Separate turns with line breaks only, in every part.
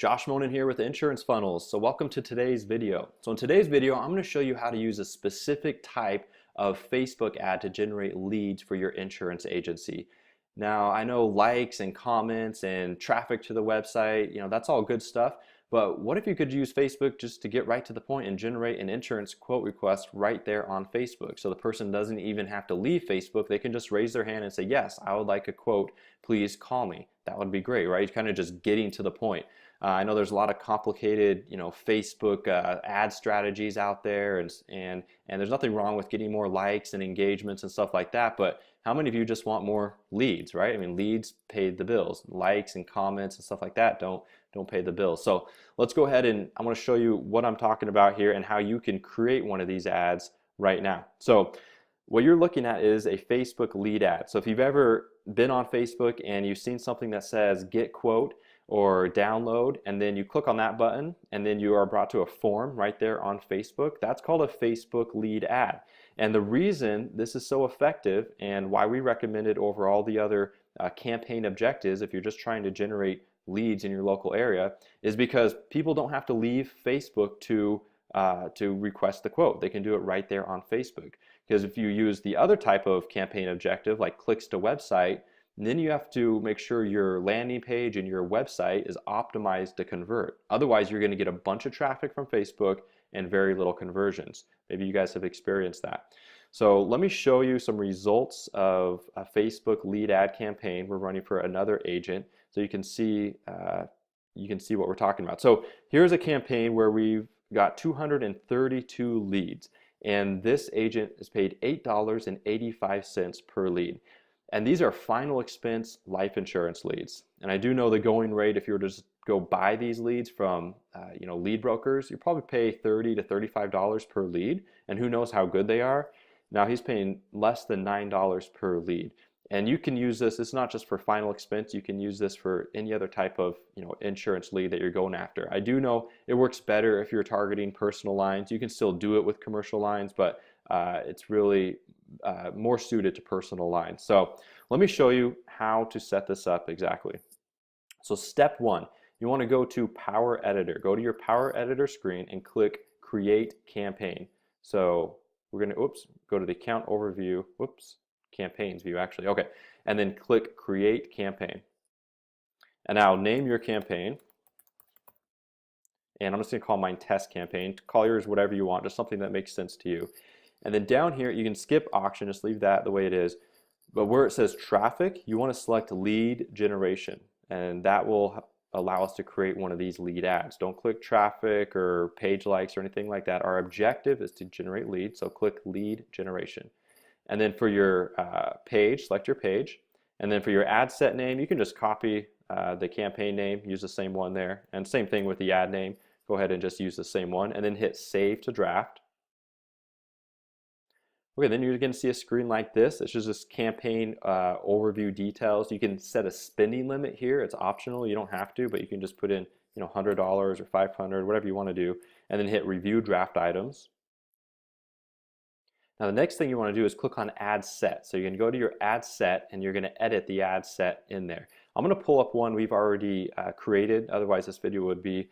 Josh Monin here with Insurance Funnels. So welcome to today's video. So in today's video, I'm going to show you how to use a specific type of Facebook ad to generate leads for your insurance agency. Now, I know likes and comments and traffic to the website, that's all good stuff. But what if you could use Facebook just to get right to the point and generate an insurance quote request right there on Facebook? So the person doesn't even have to leave Facebook. They can just raise their hand and say, yes, I would like a quote. Please call me. That would be great, right? Kind of just getting to the point. I know there's a lot of complicated, Facebook ad strategies out there, and there's nothing wrong with getting more likes and engagements and stuff like that. But how many of you just want more leads, right? I mean, leads pay the bills. Likes and comments and stuff like that don't pay the bills. So let's go ahead and I'm going to show you what I'm talking about here and how you can create one of these ads right now. So what you're looking at is a Facebook lead ad. So if you've ever been on Facebook and you've seen something that says get quote or download, and then you click on that button and then you are brought to a form right there on Facebook, that's called a Facebook lead ad. And the reason this is so effective and why we recommend it over all the other campaign objectives, if you're just trying to generate leads in your local area, is because people don't have to leave Facebook to request the quote. They can do it right there on Facebook. Because if you use the other type of campaign objective like clicks to website, then you have to make sure your landing page and your website is optimized to convert. Otherwise, you're going to get a bunch of traffic from Facebook and very little conversions. Maybe you guys have experienced that. So let me show you some results of a Facebook lead ad campaign we're running for another agent, so you can see what we're talking about. So here's a campaign where we've got 232 leads, and this agent is paid $8.85 per lead. And these are final expense life insurance leads. And I do know the going rate, if you were to just go buy these leads from lead brokers, you probably pay $30 to $35 per lead, and who knows how good they are. Now he's paying less than $9 per lead. And you can use this, it's not just for final expense, you can use this for any other type of insurance lead that you're going after. I do know it works better if you're targeting personal lines. You can still do it with commercial lines, but it's really more suited to personal lines. So let me show you how to set this up exactly. So step one, you want to go to Power Editor. Go to your Power Editor screen and click Create Campaign. So we're going to, go to the Account Overview, Campaigns view actually, okay. And then click Create Campaign. And now name your campaign. And I'm just going to call mine Test Campaign. Call yours whatever you want, just something that makes sense to you. And then down here, you can skip auction, just leave that the way it is. But where it says traffic, you want to select lead generation. And that will allow us to create one of these lead ads. Don't click traffic or page likes or anything like that. Our objective is to generate leads, so click lead generation. And then for your page, select your page. And then for your ad set name, you can just copy the campaign name, use the same one there. And same thing with the ad name. Go ahead and just use the same one. And then hit Save to Draft. Okay, then you're going to see a screen like this. It's just this campaign overview details. You can set a spending limit here. It's optional. You don't have to, but you can just put in $100 or $500, whatever you want to do, and then hit Review Draft Items. Now the next thing you want to do is click on Ad Set. So you're going to go to your ad set and you're going to edit the ad set in there. I'm going to pull up one we've already created. Otherwise this video would be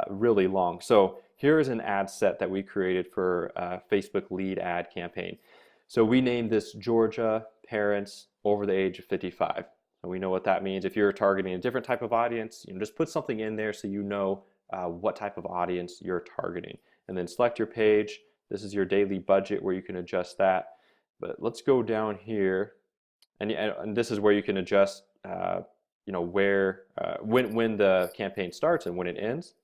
really long. So here is an ad set that we created for a Facebook lead ad campaign. So we named this Georgia Parents Over the Age of 55. And we know what that means. If you're targeting a different type of audience, just put something in there so you know what type of audience you're targeting. And then select your page. This is your daily budget where you can adjust that. But let's go down here, and this is where you can adjust when the campaign starts and when it ends.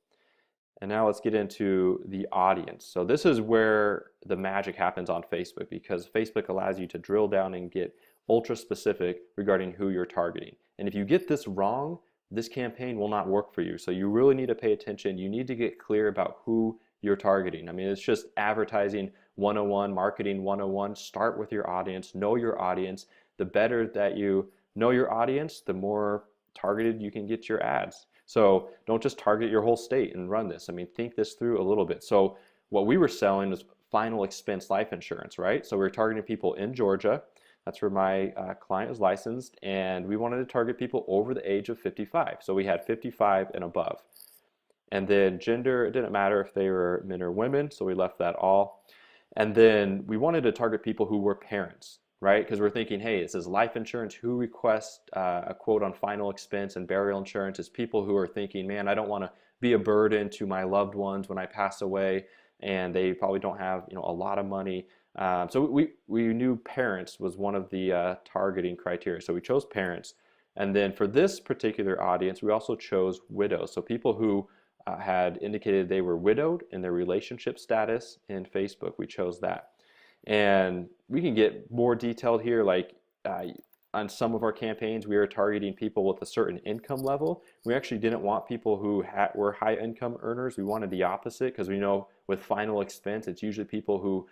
And now let's get into the audience. So this is where the magic happens on Facebook, because Facebook allows you to drill down and get ultra specific regarding who you're targeting. And if you get this wrong, this campaign will not work for you. So you really need to pay attention. You need to get clear about who you're targeting. I mean, it's just advertising 101, marketing 101. Start with your audience, know your audience. The better that you know your audience, the more targeted you can get your ads. So don't just target your whole state and run this. I mean, think this through a little bit. So what we were selling was final expense life insurance, right? So we're targeting people in Georgia. That's where my client is licensed, and we wanted to target people over the age of 55. So we had 55 and above. And then gender, it didn't matter if they were men or women, so we left that all. And then we wanted to target people who were parents, right? Because we're thinking, hey, it says life insurance. Who requests a quote on final expense and burial insurance is people who are thinking, man, I don't want to be a burden to my loved ones when I pass away, and they probably don't have, you know, a lot of money. So we knew parents was one of the targeting criteria. So we chose parents. And then for this particular audience, we also chose widows. So people who had indicated they were widowed in their relationship status in Facebook. We chose that. And we can get more detailed here, like on some of our campaigns, we were targeting people with a certain income level. We actually didn't want people who were high income earners. We wanted the opposite, because we know with final expense, it's usually people who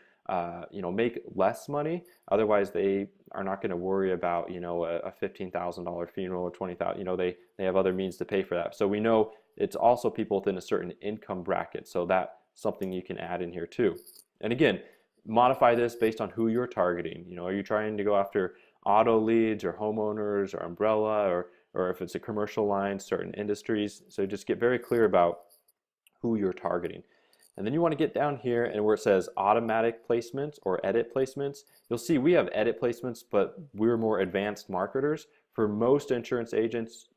you know, make less money. Otherwise, they are not going to worry about, you know, a $15,000 funeral or $20,000. You know, they have other means to pay for that. So we know it's also people within a certain income bracket. So that's something you can add in here too. And again, modify this based on who you're targeting. You know, are you trying to go after auto leads or homeowners or umbrella, or if it's a commercial line, certain industries? So just get very clear about who you're targeting. And then you want to get down here and where it says automatic placements or edit placements, you'll see we have edit placements, but we're more advanced marketers. For most insurance agents,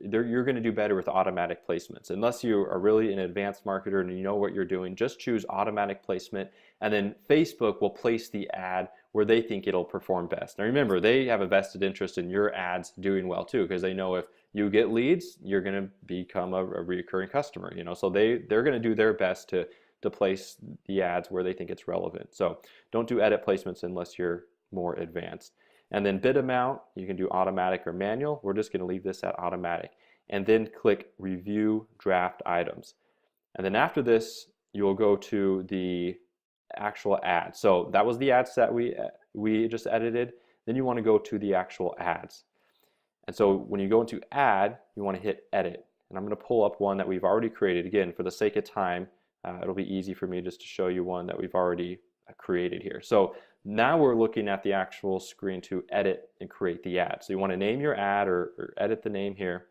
you're going to do better with automatic placements. Unless you are really an advanced marketer and you know what you're doing, just choose automatic placement, and then Facebook will place the ad where they think it'll perform best. Now remember, they have a vested interest in your ads doing well too, because they know if you get leads, you're going to become a recurring customer. You know, so they're going to do their best to place the ads where they think it's relevant. So don't do edit placements unless you're more advanced. And then bid amount, you can do automatic or manual. We're just going to leave this at automatic. And then click review draft items. And then after this, you'll go to the actual ad. So that was the ad set we just edited. Then you want to go to the actual ads. And so when you go into add, you want to hit edit. And I'm going to pull up one that we've already created. Again, for the sake of time, it'll be easy for me just to show you one that we've already created here. So now we're looking at the actual screen to edit and create the ad. So you want to name your ad or edit the name here,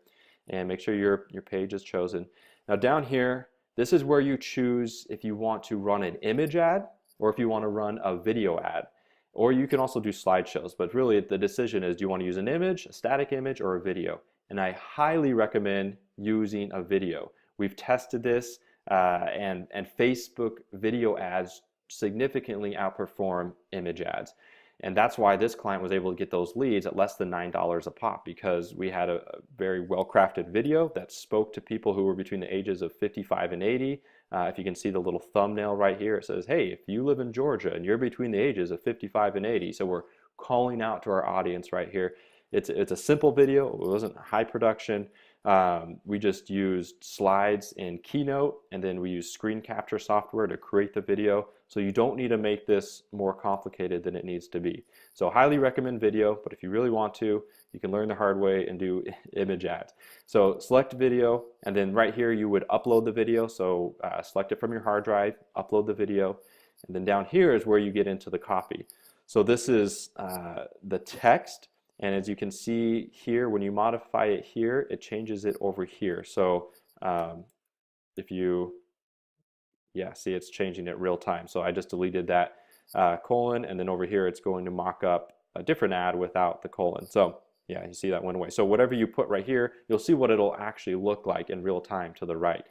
and make sure your page is chosen. Now down here, this is where you choose if you want to run an image ad or if you want to run a video ad. Or you can also do slideshows, but really the decision is, do you want to use an image, a static image, or a video? And I highly recommend using a video. We've tested this, and Facebook video ads significantly outperform image ads. And that's why this client was able to get those leads at less than $9 a pop, because we had a very well-crafted video that spoke to people who were between the ages of 55 and 80. If you can see the little thumbnail right here, it says, hey, if you live in Georgia and you're between the ages of 55 and 80, so we're calling out to our audience right here. It's a simple video. It wasn't high production. We just used slides in Keynote, and then we used screen capture software to create the video. So you don't need to make this more complicated than it needs to be. So highly recommend video, but if you really want to, you can learn the hard way and do image ads. So select video, and then right here you would upload the video. So select it from your hard drive, upload the video, and then down here is where you get into the copy. So this is the text. And as you can see here, when you modify it here, it changes it over here. So if you, see it's changing it real time. So I just deleted that colon, and then over here it's going to mock up a different ad without the colon. So yeah, you see that went away. So whatever you put right here, you'll see what it'll actually look like in real time to the right.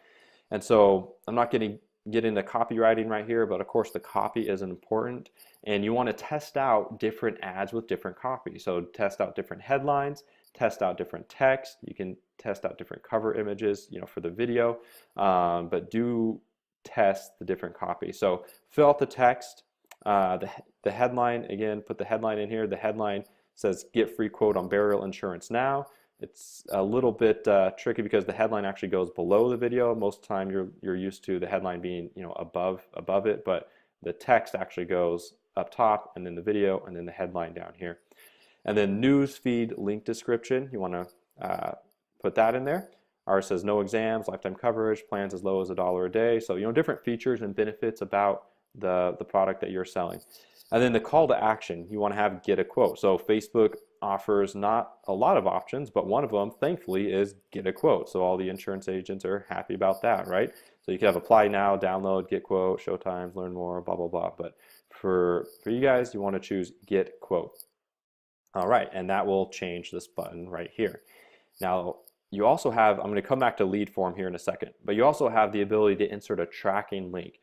And so I'm not going to get into copywriting right here, but of course the copy is important, and you want to test out different ads with different copy. So test out different headlines, test out different text. You can test out different cover images, you know, for the video, but do test the different copy. So fill out the text, the headline, again, put the headline in here. The headline says get free quote on burial insurance now. It's a little bit tricky because the headline actually goes below the video. Most of the time you're used to the headline being, you know, above it, but the text actually goes up top, and then the video, and then the headline down here. And then news feed link description, you want to put that in there. Ours says no exams, lifetime coverage, plans as low as $1 a day. So, you know, different features and benefits about the product that you're selling. And then the call to action, you want to have get a quote. So Facebook offers not a lot of options, but one of them, thankfully, is get a quote. So all the insurance agents are happy about that, right? So you can have apply now, download, get quote, show times, learn more, blah, blah, blah. But for you guys, you want to choose get quote. All right, and that will change this button right here. Now, you also have, I'm going to come back to lead form here in a second, but you also have the ability to insert a tracking link.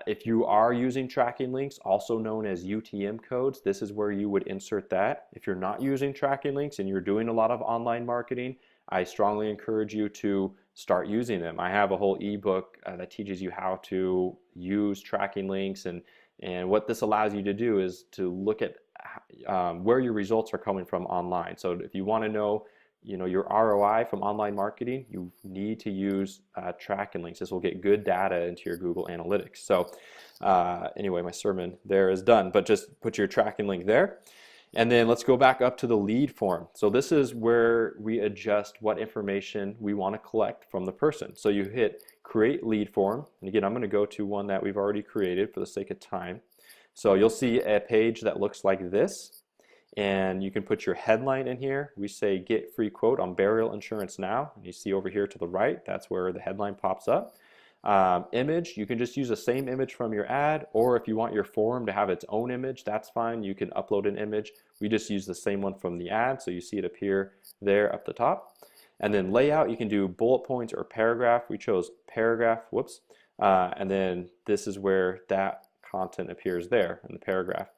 If you are using tracking links, also known as UTM codes, this is where you would insert that. If you're not using tracking links and you're doing a lot of online marketing, I strongly encourage you to start using them. I have a whole ebook that teaches you how to use tracking links, and what this allows you to do is to look at where your results are coming from online. So if you want to know your ROI from online marketing, you need to use tracking links. This will get good data into your Google Analytics. So anyway, my sermon there is done, but just put your tracking link there. And then let's go back up to the lead form. So this is where we adjust what information we want to collect from the person. So you hit create lead form. And again, I'm going to go to one that we've already created for the sake of time. So you'll see a page that looks like this. And you can put your headline in here. We say get free quote on burial insurance now. And you see over here to the right, that's where the headline pops up. Image, you can just use the same image from your ad, or if you want your form to have its own image, that's fine. You can upload an image. We just use the same one from the ad, so you see it appear there up the top. And then layout, you can do bullet points or paragraph. We chose paragraph, whoops. And then this is where that content appears there in the paragraph.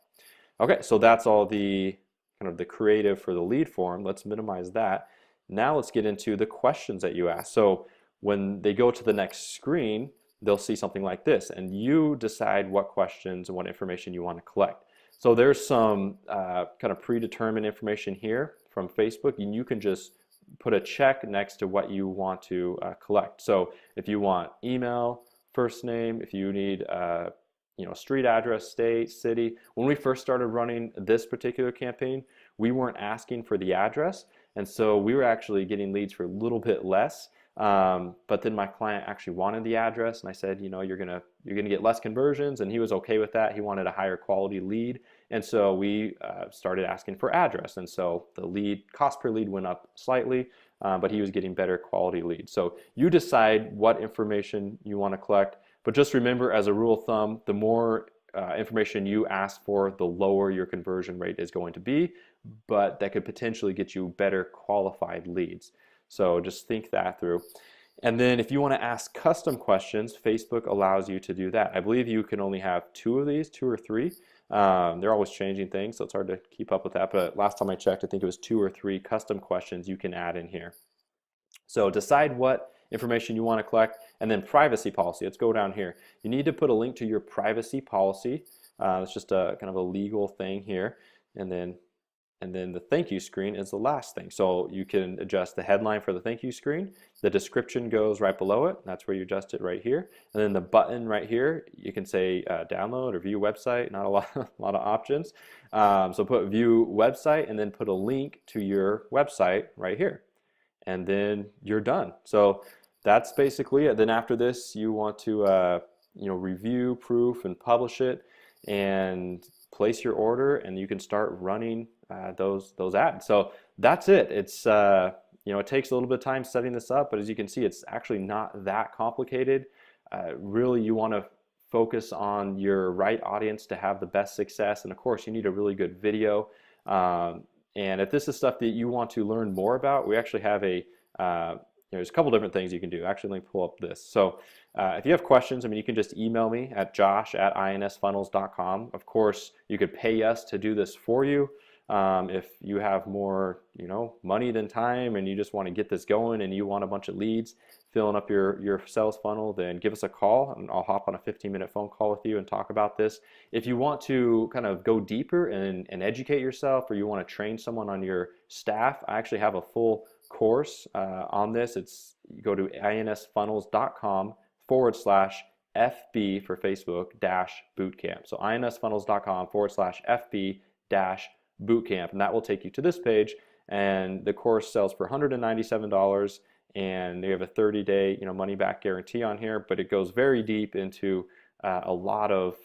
Okay, so that's all the kind of the creative for the lead form. Let's minimize that. Now let's get into the questions that you ask. So when they go to the next screen, they'll see something like this, and you decide what questions and what information you want to collect. So there's some kind of predetermined information here from Facebook, and you can just put a check next to what you want to collect. So if you want email, first name, if you need street address, state, city. When we first started running this particular campaign, we weren't asking for the address, and so we were actually getting leads for a little bit less. But then my client actually wanted the address, and I said, you're gonna get less conversions, and he was okay with that. He wanted a higher quality lead, and so we started asking for address, and so the lead cost per lead went up slightly, but he was getting better quality leads. So you decide what information you want to collect. But just remember, as a rule of thumb, the more information you ask for, the lower your conversion rate is going to be, but that could potentially get you better qualified leads. So just think that through. And then if you want to ask custom questions, Facebook allows you to do that. I believe you can only have 2 of these, 2 or 3. They're always changing things, so it's hard to keep up with that. But last time I checked, I think it was 2 or 3 custom questions you can add in here. So decide what information you want to collect, and then privacy policy. Let's go down here. You need to put a link to your privacy policy. It's just a kind of a legal thing here, and then the thank you screen is the last thing. So you can adjust the headline for the thank you screen. The description goes right below it. That's where you adjust it right here. And then the button right here, you can say download or view website. Not a lot of options. So put view website, and then put a link to your website right here, and then you're done. So that's basically it. Then after this, you want to review, proof, and publish it, and place your order, and you can start running those ads. So that's it. It's it takes a little bit of time setting this up, but as you can see, it's actually not that complicated. Really, you want to focus on your right audience to have the best success, and of course, you need a really good video. And if this is stuff that you want to learn more about, we actually have there's a couple different things you can do. Actually, let me pull up this. So if you have questions, you can just email me at josh@insfunnels.com. Of course, you could pay us to do this for you. If you have more, money than time, and you just want to get this going, and you want a bunch of leads filling up your sales funnel, then give us a call, and I'll hop on a 15-minute phone call with you and talk about this. If you want to kind of go deeper and educate yourself, or you want to train someone on your staff, I actually have a full course on this. You go to insfunnels.com/FB for Facebook -bootcamp. So insfunnels.com/FB-bootcamp, and that will take you to this page. And the course sells for $197, and they have a 30-day money back guarantee on here. But it goes very deep into a lot of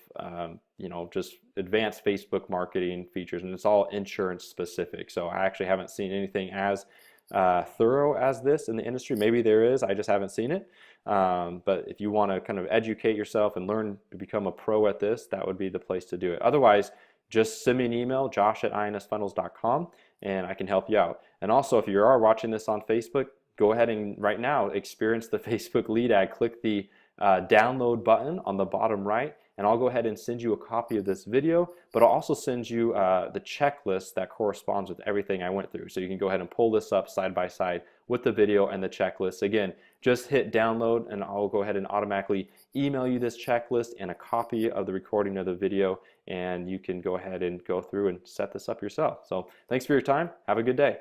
just advanced Facebook marketing features, and it's all insurance specific. So I actually haven't seen anything as thorough as this in the industry. Maybe there is, I just haven't seen it. But if you want to kind of educate yourself and learn to become a pro at this, that would be the place to do it. Otherwise, just send me an email, josh@insfunnels.com, and I can help you out. And also, if you are watching this on Facebook, go ahead and right now experience the Facebook lead ad. Click the download button on the bottom right, and I'll go ahead and send you a copy of this video, but I'll also send you the checklist that corresponds with everything I went through. So you can go ahead and pull this up side by side with the video and the checklist. Again, just hit download and I'll go ahead and automatically email you this checklist and a copy of the recording of the video, and you can go ahead and go through and set this up yourself. So thanks for your time. Have a good day.